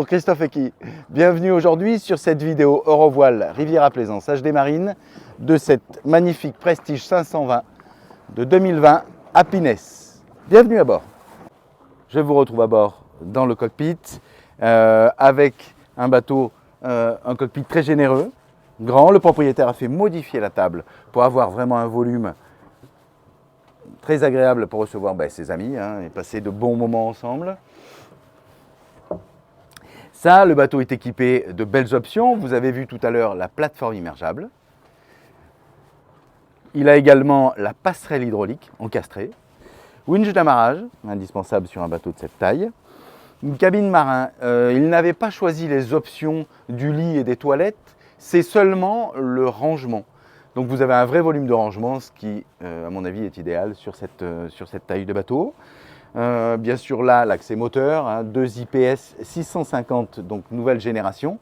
Bonjour Christophe Ecky, bienvenue aujourd'hui sur cette vidéo Eurovoile Riviera Plaisance HD Marine de cette magnifique Prestige 520 de 2020 Happiness. Bienvenue à bord. Je vous retrouve à bord dans le cockpit avec un bateau, un cockpit très généreux, grand. Le propriétaire a fait modifier la table pour avoir vraiment un volume très agréable pour recevoir ses amis et passer de bons moments ensemble. Ça, le bateau est équipé de belles options. Vous avez vu tout à l'heure la plateforme immergeable. Il a également la passerelle hydraulique encastrée, winch d'amarrage, indispensable sur un bateau de cette taille, une cabine marin. Il n'avait pas choisi les options du lit et des toilettes, c'est seulement le rangement. Donc vous avez un vrai volume de rangement, ce qui, à mon avis, est idéal sur cette taille de bateau. Bien sûr là, l'accès moteur, 2 IPS 650, donc nouvelle génération.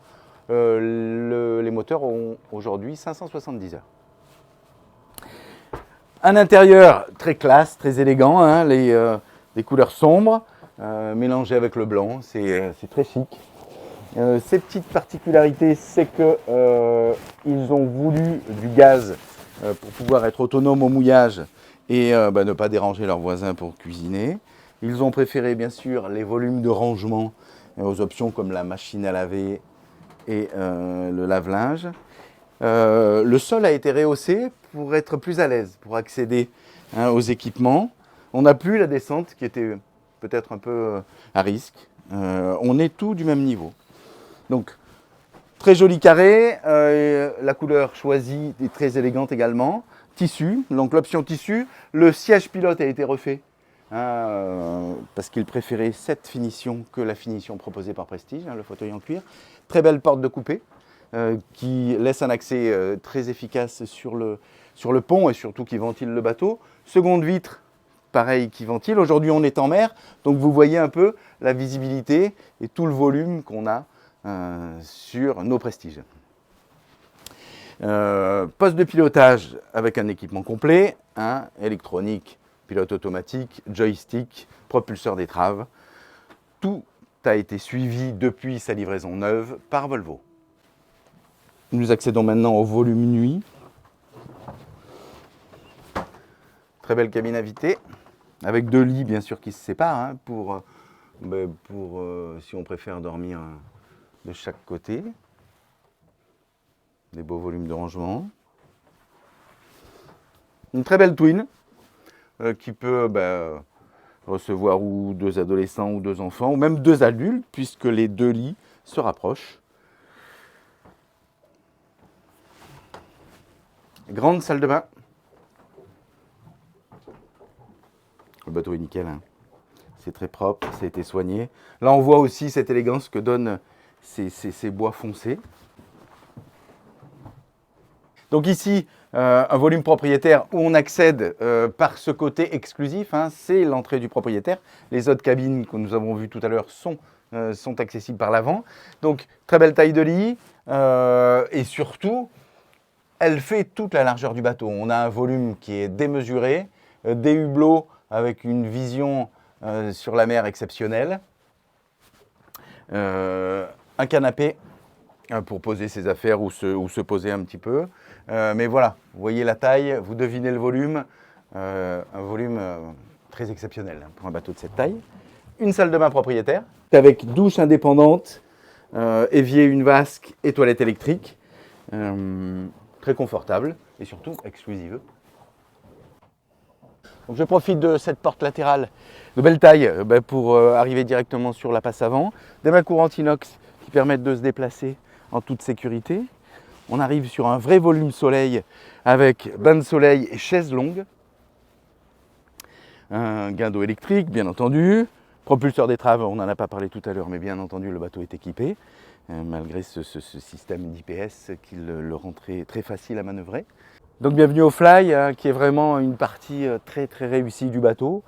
Les moteurs ont aujourd'hui 570 heures. Un intérieur très classe, très élégant, les couleurs sombres mélangées avec le blanc, c'est très chic. Ces petites particularités, c'est qu'ils ont voulu du gaz pour pouvoir être autonome au mouillage et ne pas déranger leurs voisins pour cuisiner. Ils ont préféré bien sûr les volumes de rangement aux options comme la machine à laver et le lave-linge. Le sol a été rehaussé pour être plus à l'aise, pour accéder aux équipements. On n'a plus la descente qui était peut-être un peu à risque. On est tout du même niveau. Donc, très joli carré, la couleur choisie est très élégante également. Tissu, donc l'option tissu. Le siège pilote a été refait parce qu'il préférait cette finition que la finition proposée par Prestige, le fauteuil en cuir. Très belle porte de coupé qui laisse un accès très efficace sur le pont et surtout qui ventile le bateau. Seconde vitre, pareil, qui ventile. Aujourd'hui, on est en mer, donc vous voyez un peu la visibilité et tout le volume qu'on a sur nos Prestiges. Poste de pilotage avec un équipement complet, électronique, pilote automatique, joystick, propulseur d'étrave. Tout a été suivi depuis sa livraison neuve par Volvo. Nous accédons maintenant au volume nuit. Très belle cabine invitée, avec 2 lits bien sûr qui se séparent pour si on préfère dormir de chaque côté. Des beaux volumes de rangement. Une très belle twin qui peut recevoir ou 2 adolescents ou 2 enfants, ou même 2 adultes, puisque les 2 lits se rapprochent. Grande salle de bain. Le bateau est nickel. C'est très propre, ça a été soigné. Là, on voit aussi cette élégance que donnent ces bois foncés. Donc ici, un volume propriétaire où on accède par ce côté exclusif, c'est l'entrée du propriétaire. Les autres cabines que nous avons vues tout à l'heure sont accessibles par l'avant. Donc très belle taille de lit et surtout, elle fait toute la largeur du bateau. On a un volume qui est démesuré, des hublots avec une vision sur la mer exceptionnelle, un canapé pour poser ses affaires ou se poser un petit peu. Mais voilà, vous voyez la taille, vous devinez le volume, un volume très exceptionnel pour un bateau de cette taille. Une salle de bain propriétaire avec douche indépendante, évier, une vasque et toilette électrique. Très confortable et surtout exclusive. Donc je profite de cette porte latérale de belle taille pour arriver directement sur la passe avant. Des mains courantes inox qui permettent de se déplacer en toute sécurité. On arrive sur un vrai volume soleil avec bain de soleil et chaise longue. Un gain d'eau électrique, bien entendu. Propulseur d'étrave, on n'en a pas parlé tout à l'heure, mais bien entendu, le bateau est équipé, malgré ce système d'IPS qui le rend très facile à manœuvrer. Donc bienvenue au fly, qui est vraiment une partie très réussie du bateau.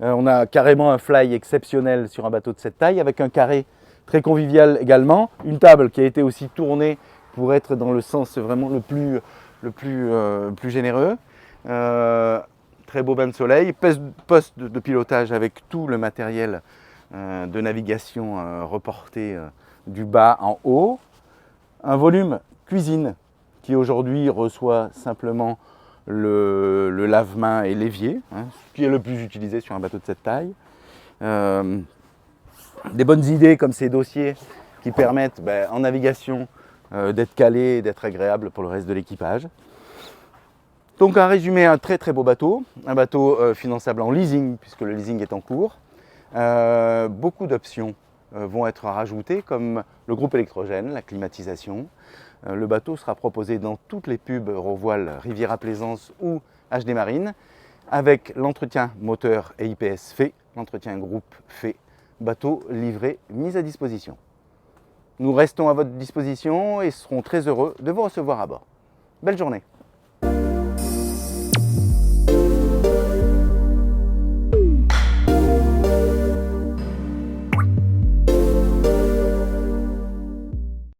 On a carrément un fly exceptionnel sur un bateau de cette taille, avec un carré très convivial également. Une table qui a été aussi tournée pour être dans le sens vraiment le plus généreux. Très beau bain de soleil, poste de pilotage avec tout le matériel de navigation reporté du bas en haut. Un volume cuisine qui aujourd'hui reçoit simplement le lave-mains et l'évier, hein, ce qui est le plus utilisé sur un bateau de cette taille. Des bonnes idées comme ces dossiers qui permettent en navigation d'être calé et d'être agréable pour le reste de l'équipage. Donc un résumé, un très très beau bateau, un bateau finançable en leasing puisque le leasing est en cours. Beaucoup d'options vont être rajoutées comme le groupe électrogène, la climatisation. Le bateau sera proposé dans toutes les pubs Rovoile, Riviera Plaisance ou HD Marine avec l'entretien moteur et IPS fait, l'entretien groupe fait, bateau livré, mis à disposition. Nous restons à votre disposition et serons très heureux de vous recevoir à bord. Belle journée!